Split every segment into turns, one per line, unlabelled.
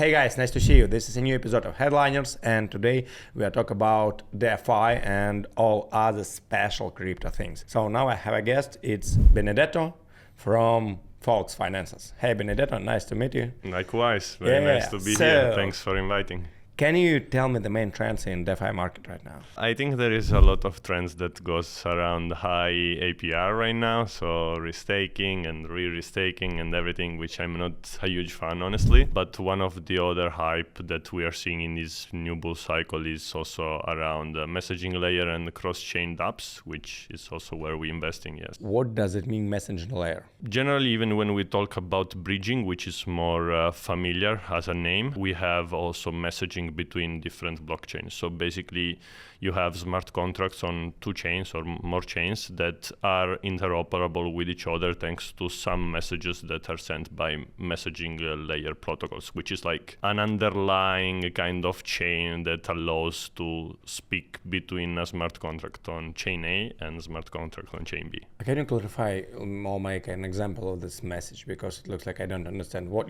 Hey guys, nice to see you. This is a new episode of Headliners, and today we are talking about DeFi and all other special crypto things. So now I have a guest. It's Benedetto from Folks Finances. Hey Benedetto, nice to meet you.
Likewise, very nice to be here. Thanks for inviting.
Can you tell me the main trends in DeFi market right now?
I think there is a lot of trends that goes around high APR right now, so restaking and re-restaking and everything, which I'm not a huge fan, honestly. But one of the other hype that we are seeing in this new bull cycle is also around the messaging layer and cross-chain dApps, which is also where we're investing, yes.
What does it mean, messaging layer?
Generally, even when we talk about bridging, which is more familiar as a name, we have also messaging between different blockchains. So basically, you have smart contracts on two chains or more chains that are interoperable with each other thanks to some messages that are sent by messaging layer protocols, which is like an underlying kind of chain that allows to speak between a smart contract on chain A and a smart contract on chain B.
Can you clarify or make an example of this message, because it looks like I don't understand what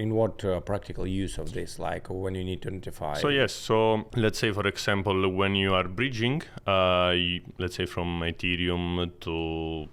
practical use of this, like when you need to identify.
So yes, so let's say for example when you are bridging, let's say from Ethereum to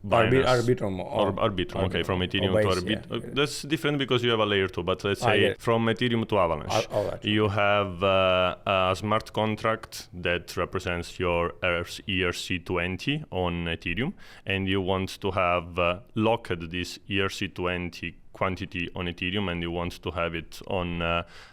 Arbitrum
or Arbitrum, okay, from Ethereum to Arbitrum. Yeah. That's different because you have a layer 2, but let's say from Ethereum to Avalanche. You have a smart contract that represents your ERC20 on Ethereum, and you want to have locked this ERC20 quantity on Ethereum, and you want to have it on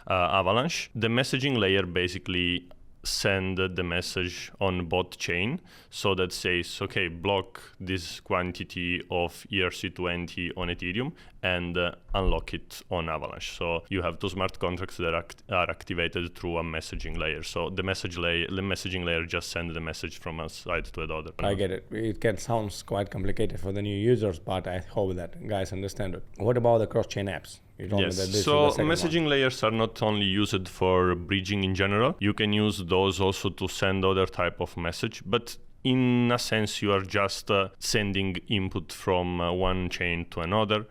Avalanche. The messaging layer basically send the message on bot chain, so that says, okay, block this quantity of ERC20 on Ethereum and unlock it on Avalanche. So you have two smart contracts that are activated through a messaging layer. So the messaging layer just sends the message from one side to another.
I get it. It can sound quite complicated for the new users, but I hope that guys understand it. What about the cross-chain apps?
Yes, so messaging layers are not only used for bridging in general. You can use those also to send other type of message, but in a sense you are just sending input from one chain to another,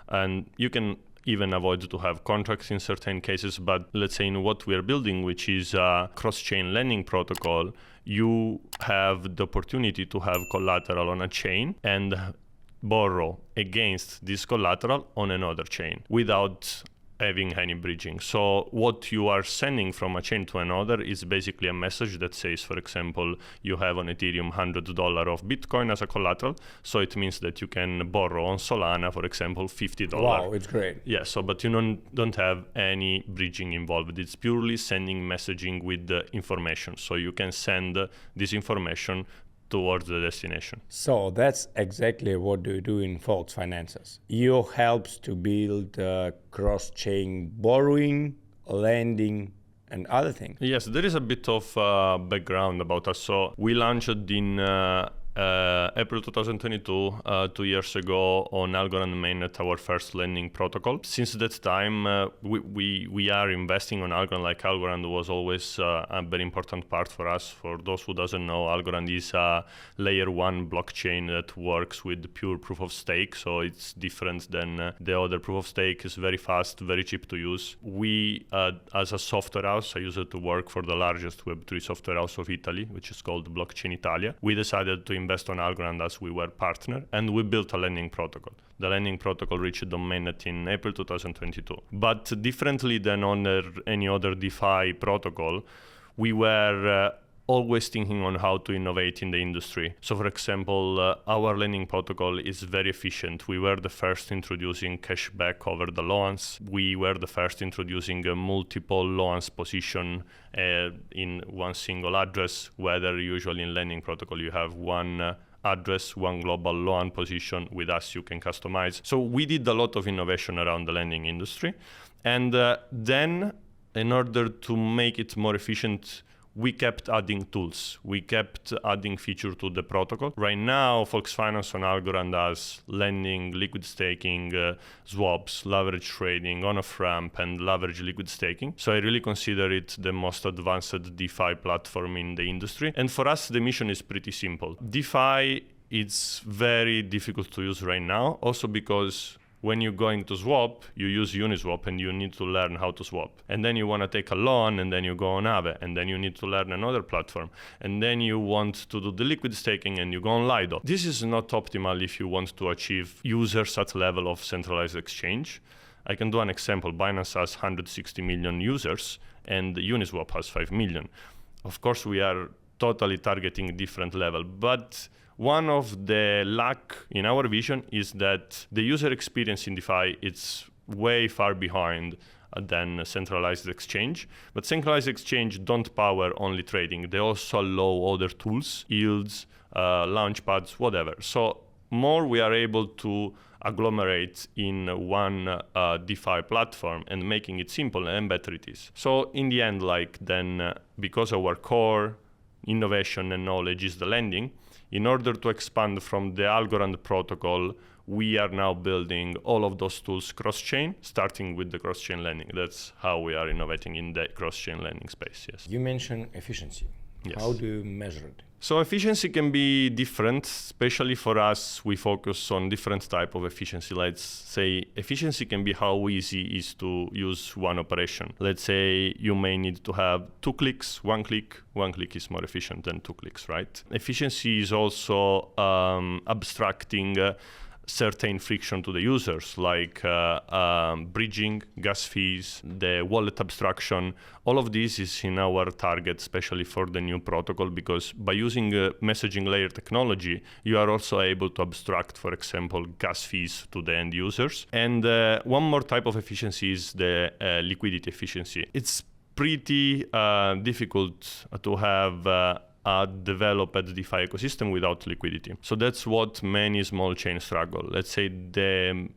and you can even avoid to have contracts in certain cases. But let's say in what we are building, which is a cross-chain lending protocol, you have the opportunity to have collateral on a chain and borrow against this collateral on another chain without having any bridging. So what you are sending from a chain to another is basically a message that says, for example, you have on Ethereum $100 of Bitcoin as a collateral. So it means that you can borrow on Solana, for example, $50.
Wow, it's great.
Yeah, so but you don't have any bridging involved. It's purely sending messaging with the information. So you can send this information towards the destination.
So that's exactly what you do in Folks Finances. You helps to build cross-chain borrowing, lending, and other things.
Yes, there is a bit of background about us. So we launched in April 2022, 2 years ago, on Algorand mainnet, our first lending protocol. Since that time, we are investing on Algorand. Like Algorand was always a very important part for us. For those who doesn't know, Algorand is a layer 1 blockchain that works with pure proof of stake. So it's different than the other proof of stake. It's very fast, very cheap to use. We, as a software house, I used it to work for the largest Web3 software house of Italy, which is called Blockchain Italia. We decided to invest on Algorand as we were partner, and we built a lending protocol. The lending protocol reached the mainnet in April 2022. But differently than on any other DeFi protocol, we were always thinking on how to innovate in the industry. So for example, our lending protocol is very efficient. We were the first introducing cashback over the loans. We were the first introducing a multiple loans position in one single address, whether usually in lending protocol you have one address, one global loan position. With us you can customize. So we did a lot of innovation around the lending industry. And then in order to make it more efficient, we kept adding tools. We kept adding feature to the protocol. Right now, Folks Finance on Algorand has lending, liquid staking, swaps, leverage trading, on-off-ramp, and leverage liquid staking. So I really consider it the most advanced DeFi platform in the industry. And for us, the mission is pretty simple. DeFi, it's very difficult to use right now, also because when you're going to swap, you use Uniswap and you need to learn how to swap. And then you want to take a loan and then you go on Aave and then you need to learn another platform. And then you want to do the liquid staking and you go on Lido. This is not optimal if you want to achieve users at level of centralized exchange. I can do an example. Binance has 160 million users and Uniswap has 5 million. Of course, we are totally targeting different level, but one of the lack in our vision is that the user experience in DeFi it's way far behind than centralized exchange. But centralized exchange don't power only trading. They also allow other tools, yields, launchpads, whatever. So more we are able to agglomerate in one DeFi platform and making it simple and better it is. So in the end, because our core innovation and knowledge is the lending, in order to expand from the Algorand protocol, we are now building all of those tools cross-chain, starting with the cross-chain lending. That's how we are innovating in the cross-chain lending space, yes.
You mentioned efficiency. Yes. How do you measure it?
So efficiency can be different, especially for us, we focus on different type of efficiency. Let's say efficiency can be how easy it is to use one operation. Let's say you may need to have 2 clicks, 1 click. 1 click is more efficient than 2 clicks, right? Efficiency is also abstracting certain friction to the users, like bridging, gas fees, the wallet abstraction. All of this is in our target, especially for the new protocol, because by using messaging layer technology, you are also able to abstract, for example, gas fees to the end users. And one more type of efficiency is the liquidity efficiency. It's pretty difficult to have developed DeFi ecosystem without liquidity. So that's what many small chains struggle. Let's say the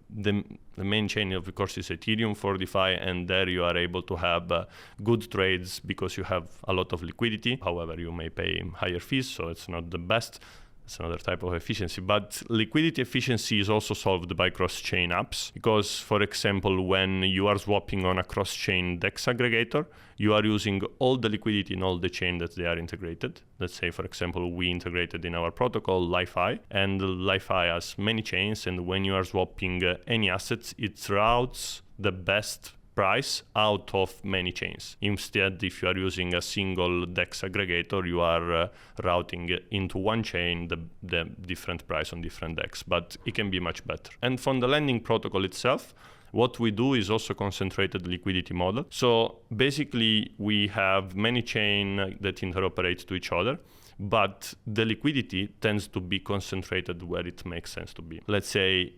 main chain, of course, is Ethereum for DeFi, and there you are able to have good trades because you have a lot of liquidity. However, you may pay higher fees, so it's not the best. It's another type of efficiency. But liquidity efficiency is also solved by cross-chain apps. Because, for example, when you are swapping on a cross-chain DEX aggregator, you are using all the liquidity in all the chain that they are integrated. Let's say, for example, we integrated in our protocol LiFi, and LiFi has many chains. And when you are swapping any assets, it routes the best price out of many chains. Instead, if you are using a single DEX aggregator, you are routing into one chain the different price on different DEX, but it can be much better. And from the lending protocol itself, what we do is also concentrated liquidity model. So basically, we have many chains that interoperate to each other, but the liquidity tends to be concentrated where it makes sense to be. Let's say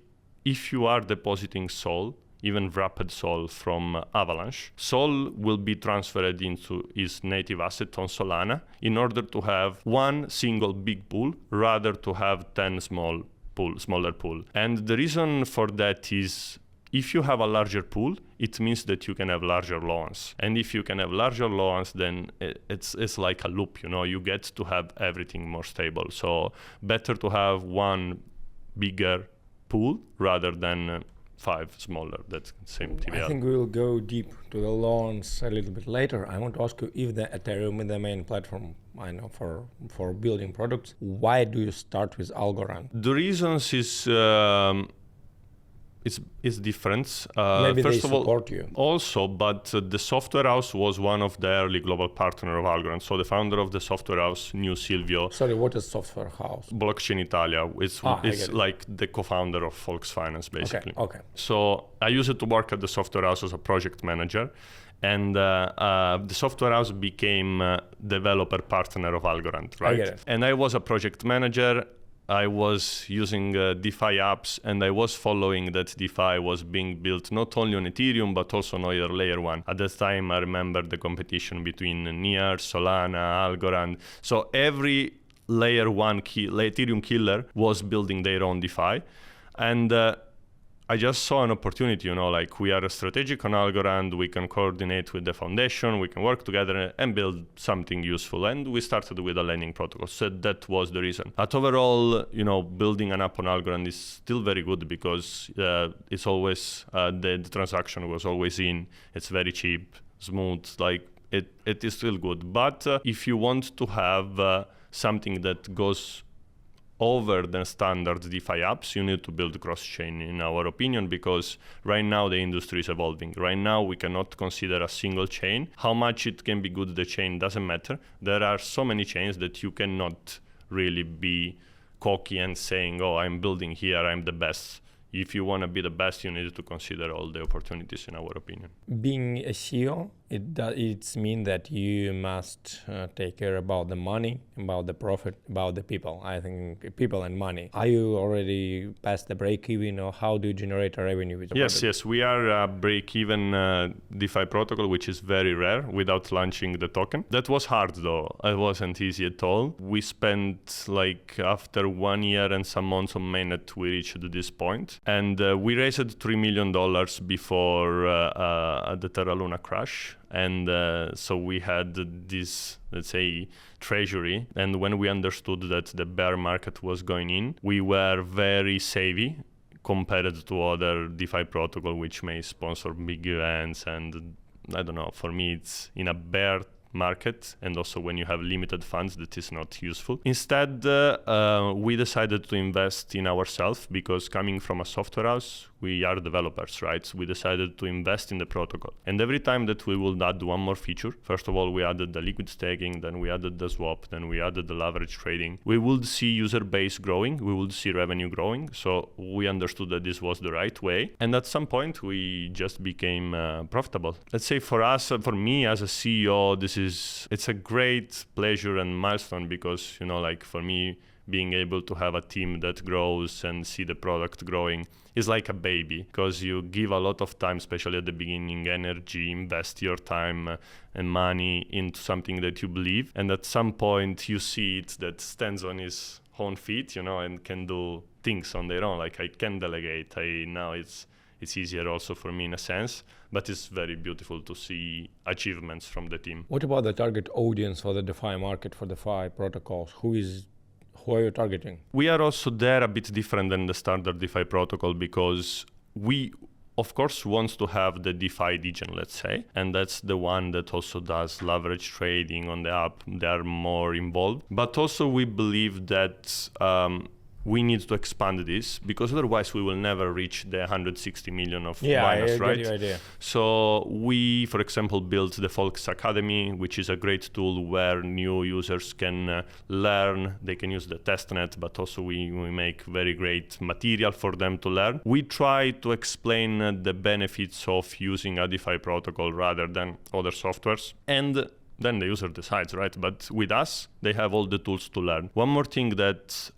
if you are depositing SOL, even wrapped SOL from Avalanche, SOL will be transferred into its native asset on Solana in order to have one single big pool rather to have 10 smaller pool. And the reason for that is if you have a larger pool, it means that you can have larger loans. And if you can have larger loans, then it's like a loop, you get to have everything more stable. So better to have one bigger pool rather than 5 smaller. That's same TVL.
I think we will go deep to the loans a little bit later. I want to ask you if the Ethereum is the main platform, I know, for building products. Why do you start with Algorand?
The reasons is it's different.
Maybe
first
they
of all,
support you.
Also, but the software house was one of the early global partner of Algorand. So the founder of the software house knew Silvio.
Sorry, what is software house?
Blockchain Italia. It's like the co-founder of Volksfinance, basically.
Okay.
So I used to work at the software house as a project manager. And the software house became developer partner of Algorand, right?
I get it.
And I was a project manager. I was using DeFi apps, and I was following that DeFi was being built not only on Ethereum, but also on other layer one. At that time, I remember the competition between Near, Solana, Algorand. So every layer one Ethereum killer was building their own DeFi. And I just saw an opportunity, we are strategic on Algorand, we can coordinate with the foundation, we can work together and build something useful. And we started with a lending protocol. So that was the reason. But overall, building an app on Algorand is still very good because it's always, the transaction was always in, it's very cheap, smooth, it is still good. But if you want to have something that goes over the standard DeFi apps, you need to build cross-chain, in our opinion, because right now the industry is evolving. Right now we cannot consider a single chain. How much it can be good, the chain, doesn't matter. There are so many chains that you cannot really be cocky and saying, oh, I'm building here, I'm the best. If you want to be the best, you need to consider all the opportunities, in our opinion.
Being a CEO, it's mean that you must take care about the money, about the profit, about the people. I think people and money. Are you already past the break-even, or how do you generate a revenue with the product?
Yes, we are a break-even DeFi protocol, which is very rare, without launching the token. That was hard, though. It wasn't easy at all. We spent, after 1 year and some months on mainnet, we reached this point. And we raised $3 million before the Terra Luna crash. And so we had this, let's say, treasury. And when we understood that the bear market was going in, we were very savvy compared to other DeFi protocol, which may sponsor big events. And I don't know, for me, it's in a bear market, and also when you have limited funds, that is not useful. Instead, we decided to invest in ourselves, because coming from a software house, we are developers, right? We decided to invest in the protocol. And every time that we will add one more feature, first of all, we added the liquid staking, then we added the swap, then we added the leverage trading. We would see user base growing, we would see revenue growing. So we understood that this was the right way. And at some point, we just became profitable. Let's say for us, for me as a CEO, it's a great pleasure and milestone, because, for me, being able to have a team that grows and see the product growing is like a baby, because you give a lot of time, especially at the beginning, energy, invest your time and money into something that you believe. And at some point you see it that stands on its own feet, and can do things on their own. Like I can delegate. Now it's easier also for me in a sense, but it's very beautiful to see achievements from the team.
What about the target audience for the DeFi market, for DeFi protocols? Who are you targeting?
We are also there a bit different than the standard DeFi protocol, because we, of course, want to have the DeFi degen, let's say, and that's the one that also does leverage trading on the app. They are more involved. But also we believe that we need to expand this, because otherwise we will never reach the 160 million of miners, right?
Yeah, I get your idea.
So we, for example, built the Folks Academy, which is a great tool where new users can learn. They can use the testnet, but also we make very great material for them to learn. We try to explain the benefits of using a DeFi protocol rather than other softwares. And then the user decides, right? But with us, they have all the tools to learn. One more thing that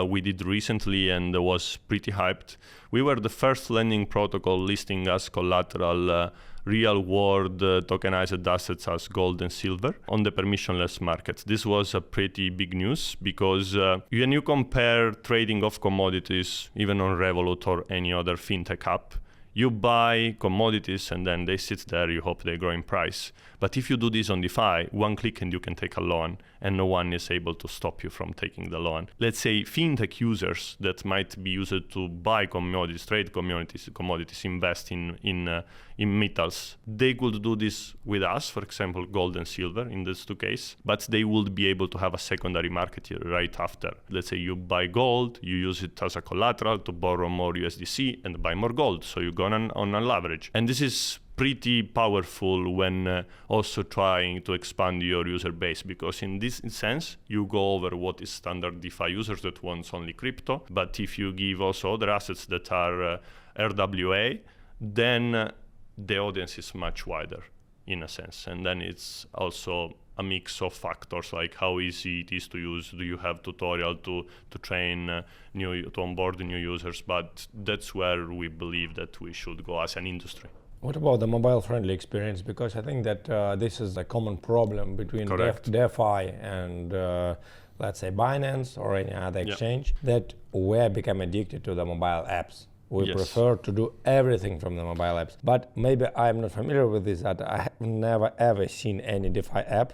we did recently and was pretty hyped, we were the first lending protocol listing as collateral real-world tokenized assets as gold and silver on the permissionless market. This was a pretty big news, because when you compare trading of commodities, even on Revolut or any other fintech app, you buy commodities and then they sit there, you hope they grow in price. But if you do this on DeFi, one click and you can take a loan, and no one is able to stop you from taking the loan. Let's say fintech users that might be used to buy commodities, trade commodities, invest in metals, they could do this with us, for example, gold and silver in these two cases, but they would be able to have a secondary market right after. Let's say you buy gold, you use it as a collateral to borrow more USDC and buy more gold. So you go on a leverage. And this is pretty powerful when also trying to expand your user base, because in this sense you go over what is standard DeFi users that wants only crypto, but if you give also other assets that are RWA, then the audience is much wider in a sense. And then it's also a mix of factors, like how easy it is to use. Do you have tutorial to train to onboard new users? But that's where we believe that we should go as an industry.
What about the mobile-friendly experience? Because I think that this is a common problem between DeFi and, let's say, Binance or any other exchange, that we have become addicted to the mobile apps. We prefer to do everything from the mobile apps. But maybe I'm not familiar with this, that I have never ever seen any DeFi app.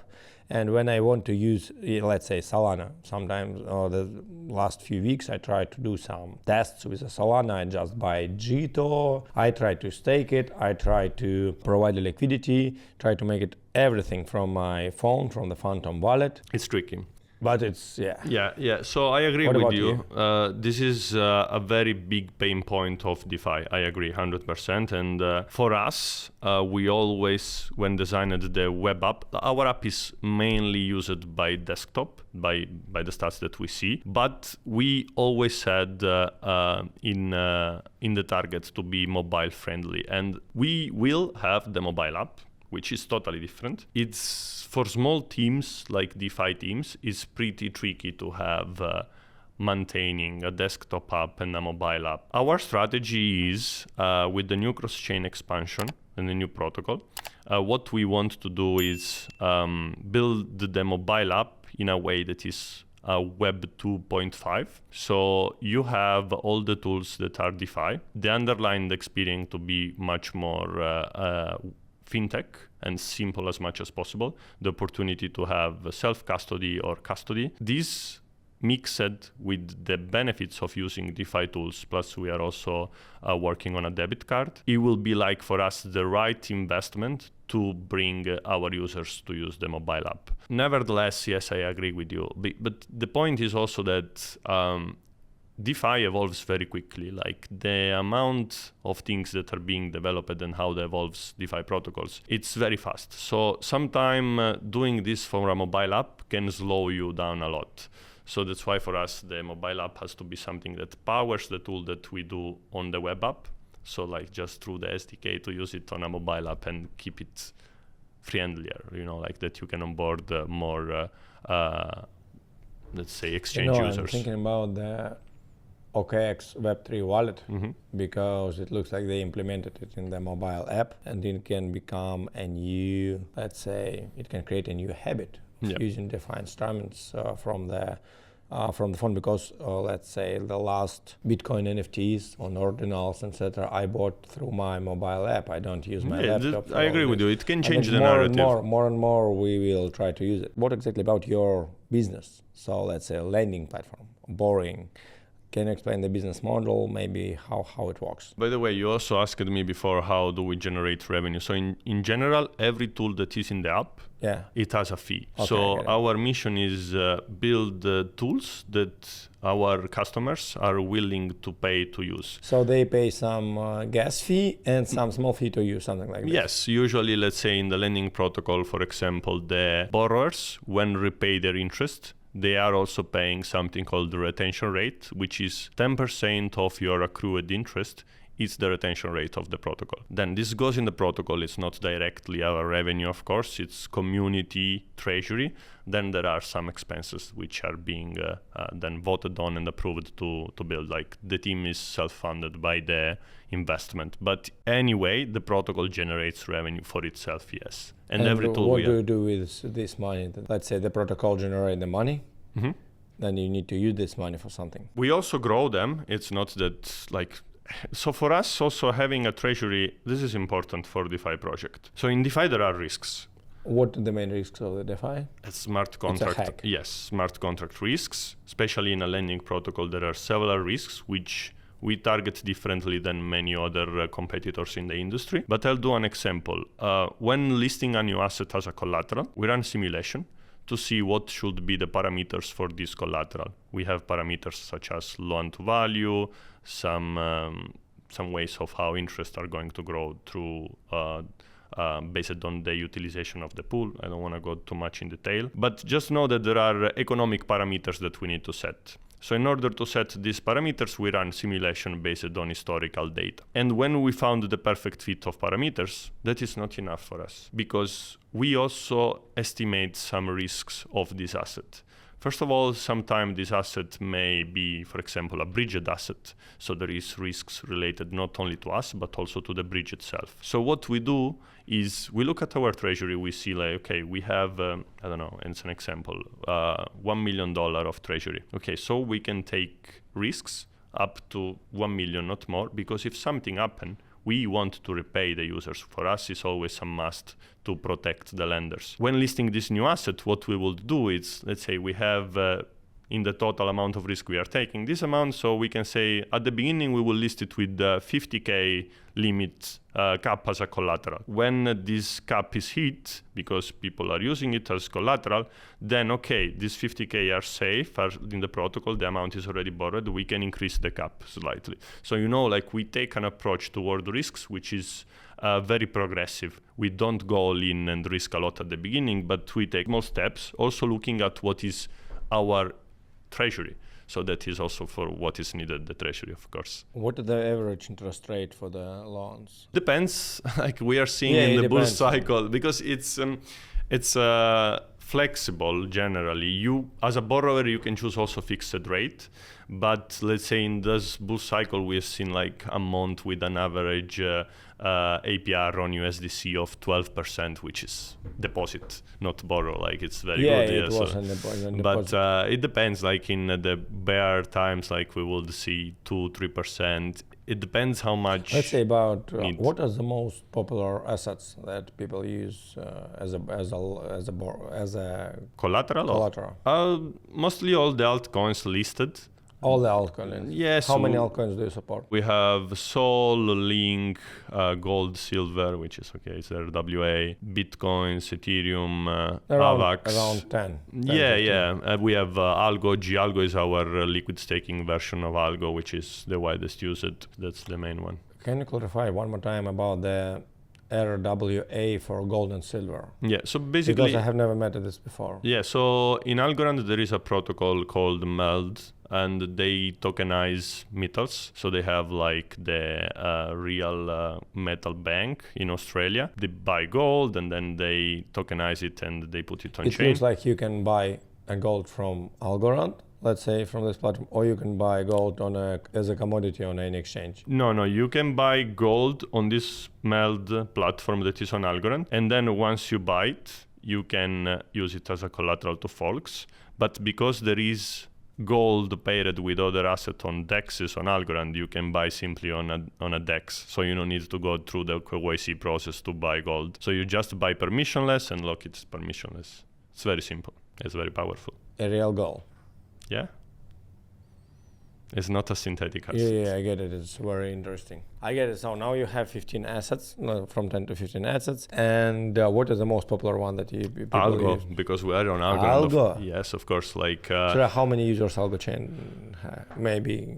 And when I want to use, let's say, Solana, sometimes the last few weeks I try to do some tests with the Solana. I just buy Jito, I try to stake it, I try to provide the liquidity, try to make it everything from my phone, from the Phantom wallet.
It's tricky.
But it's,
Yeah. So I agree
What
with
about
you. This is a very big pain point of DeFi. I agree 100%. And for us, we always, when designed the web app, our app is mainly used by desktop, by the stats that we see. But we always had in the target to be mobile friendly. And we will have the mobile app, which is totally different. It's for small teams like DeFi teams, it's pretty tricky to have maintaining a desktop app and a mobile app. Our strategy is with the new cross-chain expansion and the new protocol, what we want to do is build the mobile app in a way that is Web 2.5. So you have all the tools that are DeFi, the underlying experience to be much more fintech and simple as much as possible, the opportunity to have self-custody or custody. This mixed with the benefits of using DeFi tools, plus we are also working on a debit card, it will be like for us the right investment to bring our users to use the mobile app. Nevertheless, yes, I agree with you. But the point is also that DeFi evolves very quickly. Like the amount of things that are being developed and how they evolves DeFi protocols, it's very fast. So sometimes doing this for a mobile app can slow you down a lot. So that's why for us, the mobile app has to be something that powers the tool that we do on the web app. So like just through the SDK to use it on a mobile app and keep it friendlier, like that you can onboard more, let's say, exchange users.
I'm thinking about the OKX Web3 wallet because it looks like they implemented it in the mobile app, and it can become a new, let's say, it can create a new habit of using DeFi instruments from the phone, because let's say the last Bitcoin NFTs on ordinals, etc. I bought through my mobile app. I don't use my laptop.
I agree with you. It can change the
narrative.
narrative.
More and more we will try to use it. What exactly about your business? So let's say a lending platform, borrowing. Can you explain the business model, maybe how it works?
By the way, you also asked me before, how do we generate revenue? So in general, every tool that is in the app, it has a fee.
Okay,
so our mission is build tools that our customers are willing to pay to use.
So they pay some gas fee and some small fee to use, something like this?
Yes, usually, let's say in the lending protocol, for example, the borrowers, when repay their interest, they are also paying something called the retention rate, which is 10% of your accrued interest. It's the retention rate of the protocol. Then this goes in the protocol. It's not directly our revenue, of course. It's community treasury. Then there are some expenses which are being then voted on and approved to build. Like the team is self-funded by the investment. But anyway, the protocol generates revenue for itself, yes.
And every tool what do you do with this money? Let's say the protocol generates the money. Then you need to use this money for something.
We also grow them. It's not that like... So for us, also having a treasury, this is important for DeFi project. So in DeFi, there are risks.
What are the main risks of the DeFi?
Smart contract.
It's a hack.
Yes, smart contract risks. Especially in a lending protocol, there are several risks which we target differently than many other competitors in the industry. But I'll do an example. When listing a new asset as a collateral, we run simulation to see what should be the parameters for this collateral. We have parameters such as loan to value, some ways of how interest are going to grow through based on the utilization of the pool. I don't want to go too much in detail, but just know that there are economic parameters that we need to set. So in order to set these parameters, we run simulation based on historical data. And when we found the perfect fit of parameters, that is not enough for us, because we also estimate some risks of this asset. First of all, sometimes this asset may be, for example, a bridged asset. So there is risks related not only to us, but also to the bridge itself. So what we do is we look at our treasury, we see like, okay, we have, I don't know, it's an example, $1 million of treasury. Okay, so we can take risks up to 1 million, not more, because if something happens, we want to repay the users. For us, it's always a must to protect the lenders. When listing this new asset, what we will do is, let's say we have in the total amount of risk we are taking this amount. So we can say at the beginning we will list it with the 50K limit cap as a collateral. When this cap is hit, because people are using it as collateral, then okay, these 50K are safe, are in the protocol, the amount is already borrowed, we can increase the cap slightly. So like we take an approach toward risks which is very progressive. We don't go all in and risk a lot at the beginning, but we take small steps, also looking at what is our treasury. So that is also for what is needed, the treasury, of course.
What is the average interest rate for the loans?
Depends, like we are seeing in the bull cycle, because it's flexible generally. You, as a borrower, you can choose also fixed rate. But let's say in this bull cycle, we've seen like a month with an average APR on USDC of 12%, which is deposit, not borrow. Like it's very good.
It was an
but it depends. Like in the bear times, like we will see 2-3%. It depends how much.
Let's say about what are the most popular assets that people use as a
collateral. Mostly all the altcoins listed.
All the altcoins?
Yes.
How many altcoins do you support?
We have Sol, Link, Gold, Silver, which is okay, it's RWA, Bitcoins, Ethereum, AVAX.
Around 10.
Yeah. We have Algo. Algo is our liquid staking version of Algo, which is the widest used. That's the main one.
Can you clarify one more time about the RWA for gold and silver?
Yeah, so basically...
Because I have never met this before.
Yeah, so in Algorand there is a protocol called MELD, and they tokenize metals. So they have like the real metal bank in Australia. They buy gold and then they tokenize it and they put it on chain.
It looks like you can buy a gold from Algorand, let's say from this platform, or you can buy gold as a commodity on any exchange.
No, you can buy gold on this MELD platform that is on Algorand. And then once you buy it, you can use it as a collateral to folks. But because there is gold paired with other asset on DEXs on Algorand, you can buy simply on a DEX. So you don't need to go through the KYC process to buy gold. So you just buy permissionless and lock it permissionless. It's very simple. It's very powerful.
A real gold.
Yeah. It's not a synthetic asset.
Yeah, I get it. It's very interesting. I get it. So now you have 15 assets, from 10 to 15 assets. And what is the most popular one that people
Algo,
use?
because we are on Algorand.
Algo?
Yes, of course. Like
so how many users Algo chain maybe?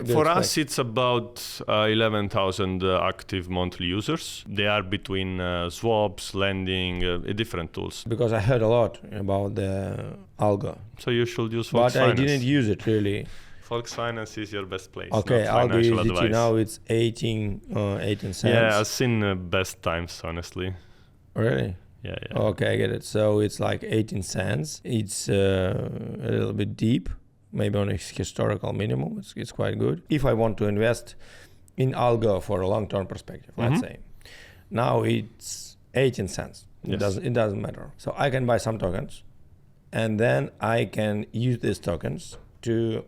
For us, it's about 11,000 active monthly users. They are between swaps, lending, different tools.
Because I heard a lot about the Algo.
So you should use Fox
But
Finance.
I didn't use it really.
Fox Finance is your best place.
Okay, Algo USDT now it's 18 cents.
Yeah, I've seen best times, honestly.
Really?
Yeah.
Okay, I get it. So it's like 18 cents. It's a little bit deep, maybe on a historical minimum. It's quite good. If I want to invest in Algo for a long-term perspective, let's say, now it's 18 cents.
Yes.
It doesn't matter. So I can buy some tokens, and then I can use these tokens to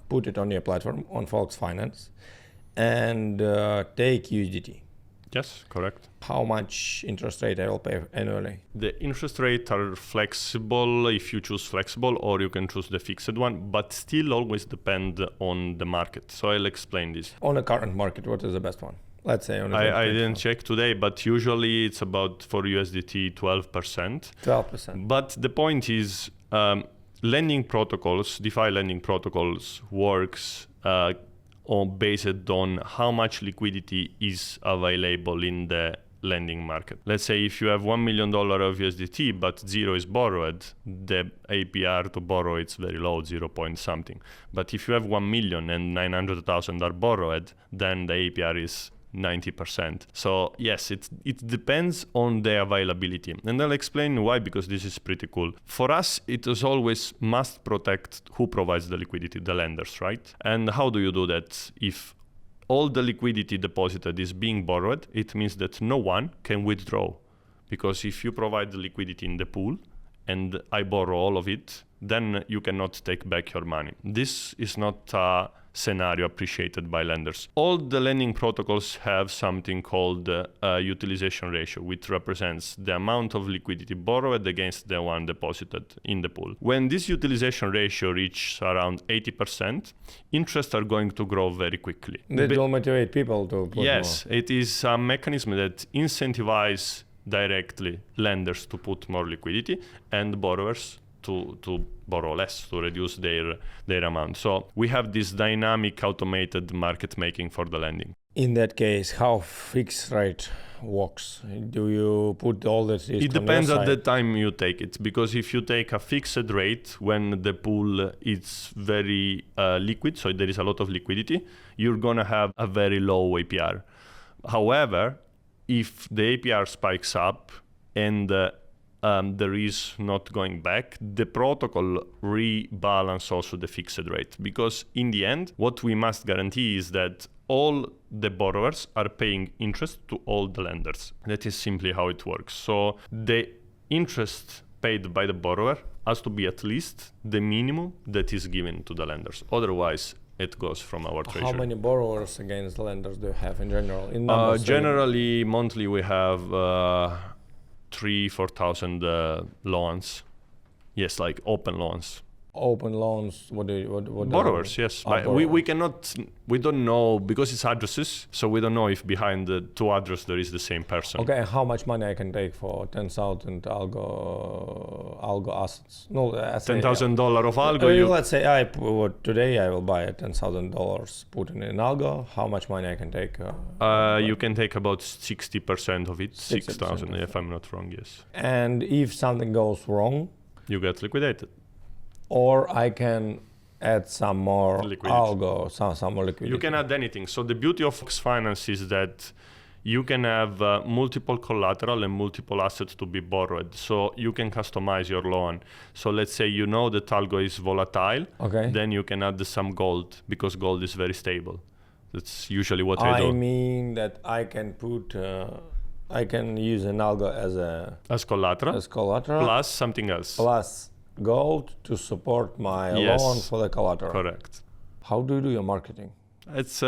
put it on your platform, on Fox Finance, and take USDT.
Yes, correct.
How much interest rate I will pay annually?
The interest rates are flexible if you choose flexible, or you can choose the fixed one, but still always depend on the market. So I'll explain this.
On the current market, what is the best one? Let's say on
I didn't check today, but usually it's about, for USDT, 12%.
12%.
But the point is, lending protocols, DeFi lending protocols works based on how much liquidity is available in the lending market. Let's say if you have $1 million of USDT, but zero is borrowed, the APR to borrow it's very low, 0 point something. But if you have 1 million and 900,000 are borrowed, then the APR is 90%. So yes, it depends on the availability. And I'll explain why, because this is pretty cool. For us, it is always must protect who provides the liquidity, the lenders, right? And how do you do that? If all the liquidity deposited is being borrowed, it means that no one can withdraw. Because if you provide the liquidity in the pool and I borrow all of it, then you cannot take back your money. This is not a scenario appreciated by lenders. All the lending protocols have something called utilization ratio, which represents the amount of liquidity borrowed against the one deposited in the pool. When this utilization ratio reaches around 80%, interests are going to grow very quickly.
That will motivate people to put
Yes,
more.
it is a mechanism that incentivizes directly lenders to put more liquidity and borrowers to borrow less, to reduce their amount. So we have this dynamic automated market making for the lending.
In that case, how fixed rate works? Do you put all this risk
It
on
depends
your
at
side?
the time you take it, because if you take a fixed rate when the pool is very liquid, so there is a lot of liquidity, you're gonna have a very low APR. However, if the APR spikes up and there is not going back, the protocol rebalance also the fixed rate, because in the end, what we must guarantee is that all the borrowers are paying interest to all the lenders. That is simply how it works. So the interest paid by the borrower has to be at least the minimum that is given to the lenders. Otherwise, it goes from our treasury.
How many borrowers against the lenders do you have in general? In numbers,
Generally, monthly we have 3,000-4,000 loans. Yes, like open loans.
Open loans. What
Borrowers, yes. But we don't know, because it's addresses, so we don't know if behind the two addresses there is the same person.
Okay, and how much money I can take for 10,000 algo assets? No,
$10,000 of algo.
Let's say today I will buy $10,000, put in algo. How much money I can take?
You can take about 60% of it, 6,000, if I'm not wrong, yes.
And if something goes wrong,
you get liquidated.
Or I can add some more
Liquidity.
algo, some more liquidity.
You can add anything. So the beauty of Fox Finance is that you can have multiple collateral and multiple assets to be borrowed. So you can customize your loan. So let's say you know that algo is volatile,
Okay.
then you can add some gold, because gold is very stable. That's usually what I do.
I mean that I can put, I can use an algo
As collateral, plus something else.
plus gold to support my
Yes.
loan for the collateral.
Correct.
How do you do your marketing?
It's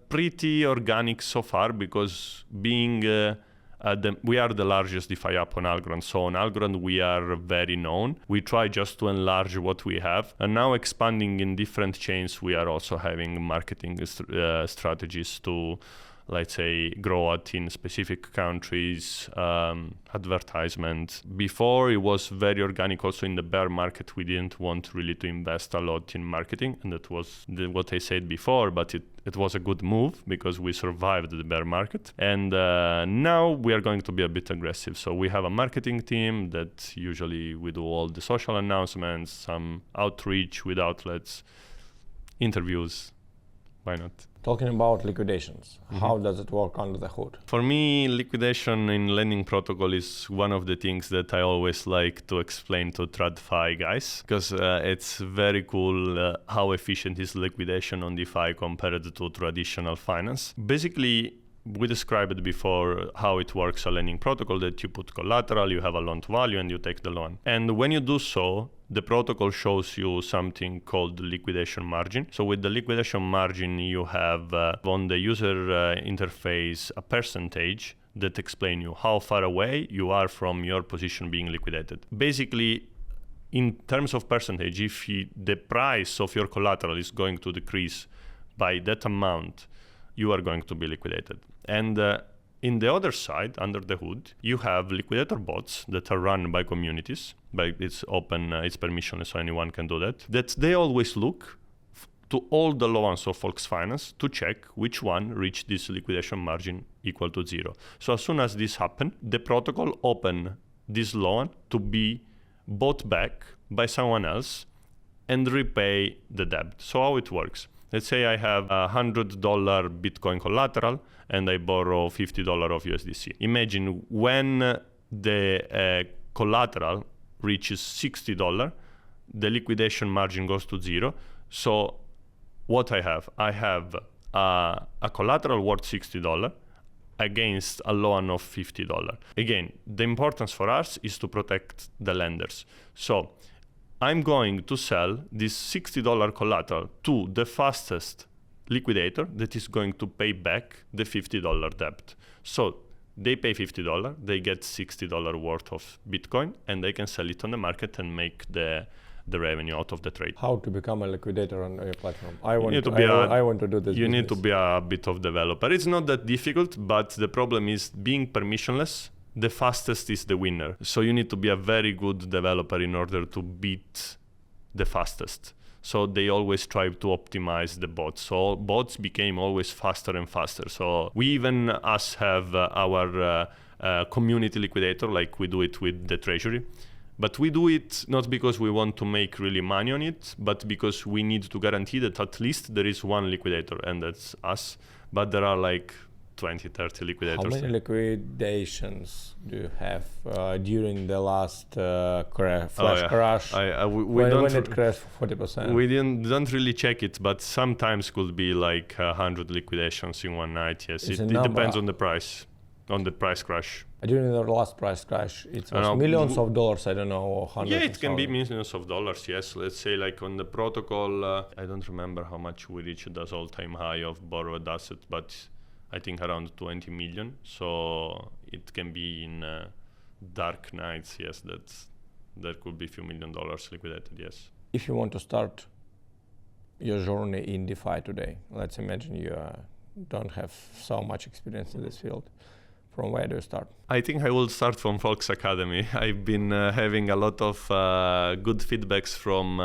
pretty organic so far, because being we are the largest DeFi app on Algorand. So on Algorand we are very known. We try just to enlarge what we have, and now expanding in different chains, we are also having marketing strategies to, let's say, grow out in specific countries, advertisement. Before, it was very organic. Also in the bear market, we didn't want really to invest a lot in marketing, and that was what I said before, but it was a good move because we survived the bear market. And now we are going to be a bit aggressive. So we have a marketing team that usually we do all the social announcements, some outreach with outlets, interviews. Why not?
Talking about liquidations, how does it work under the hood?
For me, liquidation in lending protocol is one of the things that I always like to explain to TradFi guys, because it's very cool how efficient is liquidation on DeFi compared to traditional finance. Basically, we described before how it works a lending protocol, that you put collateral, you have a loan to value, and you take the loan. And when you do so, the protocol shows you something called liquidation margin. So with the liquidation margin, you have on the user interface a percentage that explains you how far away you are from your position being liquidated. Basically, in terms of percentage, if the price of your collateral is going to decrease by that amount, you are going to be liquidated. And in the other side, under the hood, you have liquidator bots that are run by communities, but it's open, it's permissionless, so anyone can do that. That they always look to all the loans of Fox Finance to check which one reached this liquidation margin equal to 0. So as soon as this happens, the protocol open this loan to be bought back by someone else and repay the debt. So how it works? Let's say I have $100 Bitcoin collateral and I borrow $50 of USDC. Imagine when the collateral reaches $60, the liquidation margin goes to 0. So what I have a collateral worth $60 against a loan of $50. Again, the importance for us is to protect the lenders. So I'm going to sell this $60 collateral to the fastest liquidator that is going to pay back the $50 debt. So they pay $50, they get $60 worth of Bitcoin, and they can sell it on the market and make the revenue out of the trade.
How to become a liquidator on your platform? I want to do this.
You need to be a bit of developer. It's not that difficult, but the problem is being permissionless. The fastest is the winner. So you need to be a very good developer in order to beat the fastest. So they always try to optimize the bots. So bots became always faster and faster. So we even have our community liquidator, like we do it with the treasury. But we do it not because we want to make really money on it, but because we need to guarantee that at least there is one liquidator, and that's us. But there are like 20, 30 liquidators.
How many liquidations do you have during the last crash? When it crashed for 40%?
We don't really check it, but sometimes could be like 100 liquidations in one night. Yes, it depends on the price crash.
During the last price crash, it was millions of dollars, I don't know, or hundreds.
Yeah, it can be millions of dollars, yes. Let's say like on the protocol, I don't remember how much we reached as all-time high of borrowed assets, but I think around 20 million. So it can be in dark nights, yes, there could be a few $1 million liquidated, yes.
If you want to start your journey in DeFi today, let's imagine you don't have so much experience in this field. From where do you start?
I think I will start from Folks Academy. I've been having a lot of good feedbacks from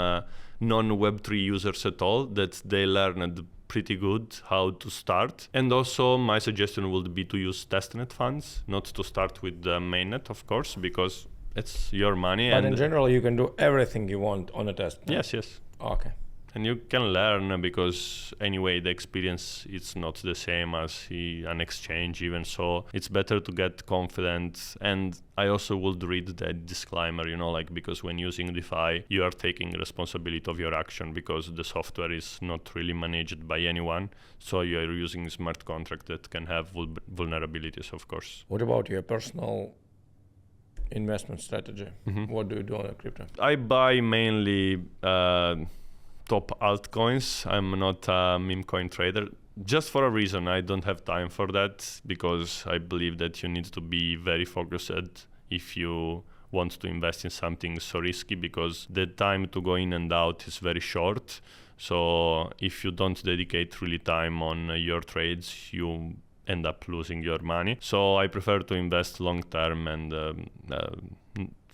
non-Web3 users at all, that they learned pretty good how to start. And also my suggestion would be to use testnet funds, not to start with the mainnet, of course, because it's your money.
But in general, you can do everything you want on a testnet.
Yes.
Okay.
And you can learn, because anyway, the experience is not the same as an exchange even. So it's better to get confident. And I also would read that disclaimer, because when using DeFi, you are taking responsibility of your action, because the software is not really managed by anyone. So you are using a smart contract that can have vulnerabilities, of course.
What about your personal investment strategy? Mm-hmm. What do you do on a crypto?
I buy mainly top altcoins. I'm not a meme coin trader, just for a reason. I don't have time for that, because I believe that you need to be very focused if you want to invest in something so risky, because the time to go in and out is very short. So if you don't dedicate really time on your trades, you end up losing your money. So I prefer to invest long term and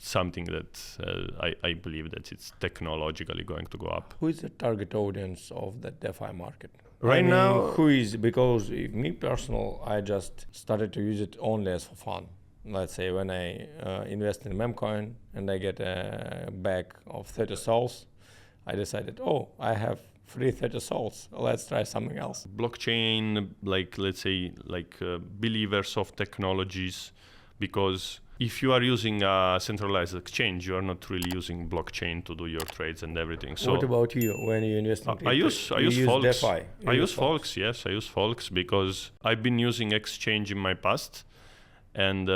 something that I believe that it's technologically going to go up.
Who is the target audience of the DeFi market?
Right now,
who is, because me personal, I just started to use it only as for fun. Let's say when I invest in a meme coin and I get a bag of 30 souls, I decided, I have free 30 souls. Let's try something else.
Blockchain, believers of technologies, because if you are using a centralized exchange, you are not really using blockchain to do your trades and everything. So
what about you when you invest in crypto?
I use Folks.
DeFi.
I use Folks, yes. I use Folks because I've been using exchange in my past. And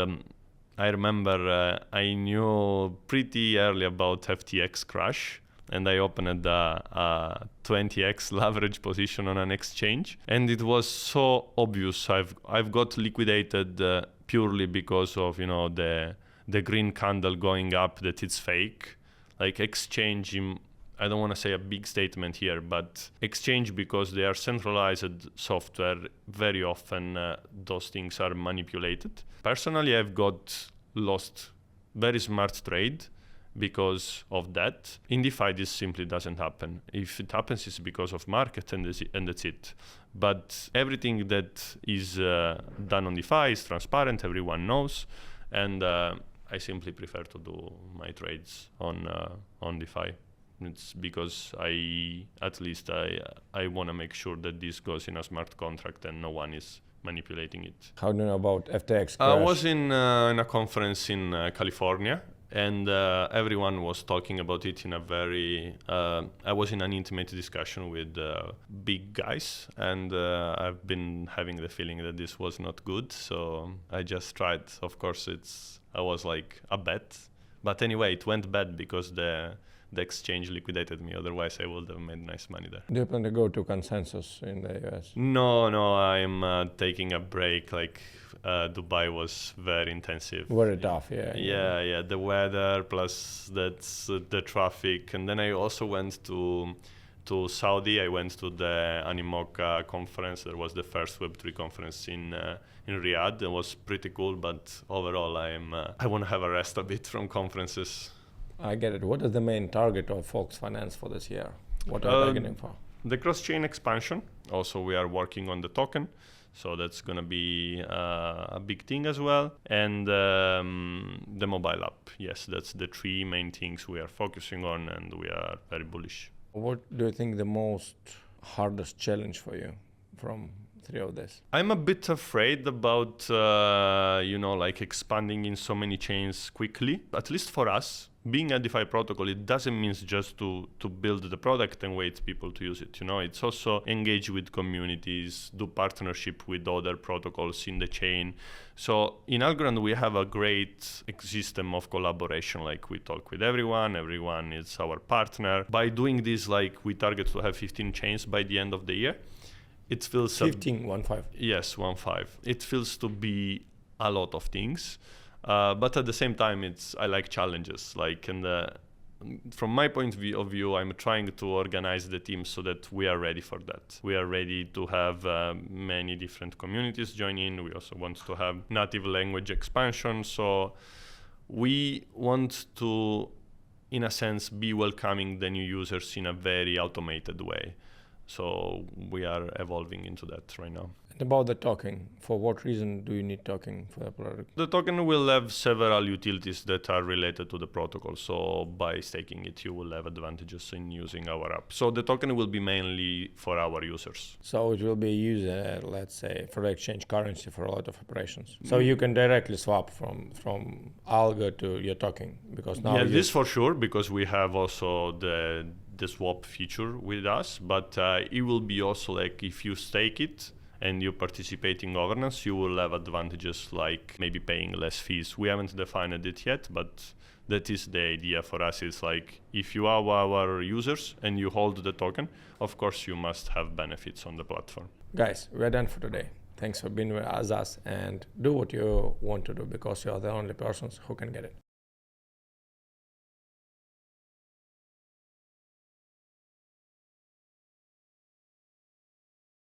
I remember I knew pretty early about FTX crash. And I opened a 20x leverage position on an exchange. And it was so obvious. I've got liquidated purely because of the green candle going up, that it's fake. Like exchange, I don't want to say a big statement here, but exchange, because they are centralized software, very often those things are manipulated. Personally, I've got lost very smart trade because of that. In DeFi, this simply doesn't happen. If it happens, it's because of market, and that's it. But everything that is done on DeFi is transparent, everyone knows, and I simply prefer to do my trades on DeFi. It's because I want to make sure that this goes in a smart contract and no one is manipulating it.
How do you know about FTX crash?
I was in a conference in California. And everyone was talking about it in a very... I was in an intimate discussion with big guys, and I've been having the feeling that this was not good, so I just tried. Of course, I was like a bet. But anyway, it went bad because the the exchange liquidated me. Otherwise, I would have made nice money there.
Do you plan to go to consensus in the US?
No, I'm taking a break. Like Dubai was very intensive.
Very tough, yeah.
Yeah. The weather plus that's the traffic, and then I also went to Saudi. I went to the Animoca conference. There was the first Web3 conference in Riyadh. It was pretty cool, but overall, I want to have a rest a bit from conferences.
I get it. What is the main target of Fox Finance for this year? What are you targeting for?
The cross-chain expansion. Also, we are working on the token. So that's going to be a big thing as well. And the mobile app. Yes, that's the three main things we are focusing on, and we are very bullish.
What do you think the most hardest challenge for you from three of this?
I'm a bit afraid about, like expanding in so many chains quickly. At least for us, being a DeFi protocol, it doesn't mean just to build the product and wait people to use it. It's also engage with communities, do partnership with other protocols in the chain. So in Algorand, we have a great system of collaboration. Like we talk with everyone is our partner. By doing this, like we target to have 15 chains by the end of the year. It feels
15, 1-5.
Yes, 1-5. It feels to be a lot of things, but at the same time, I like challenges. Like, from my point of view, I'm trying to organize the team so that we are ready for that. We are ready to have many different communities join in. We also want to have native language expansion. So we want to, in a sense, be welcoming the new users in a very automated way. So we are evolving into that right now.
And about the token, for what reason do you need token for the product?
The token will have several utilities that are related to the protocol. So by staking it, you will have advantages in using our app. So the token will be mainly for our users.
So it will be used, let's say, for the exchange currency for a lot of operations. So you can directly swap from Algo to your token, because now
this for sure, because we have also the swap feature with us, but it will be also like if you stake it and you participate in governance, you will have advantages like maybe paying less fees. We haven't defined it yet, but that is the idea for us. It's like if you are our users and you hold the token, of course you must have benefits on the platform.
Guys, we're done for today. Thanks for being with us and do what you want to do, because you are the only persons who can get it.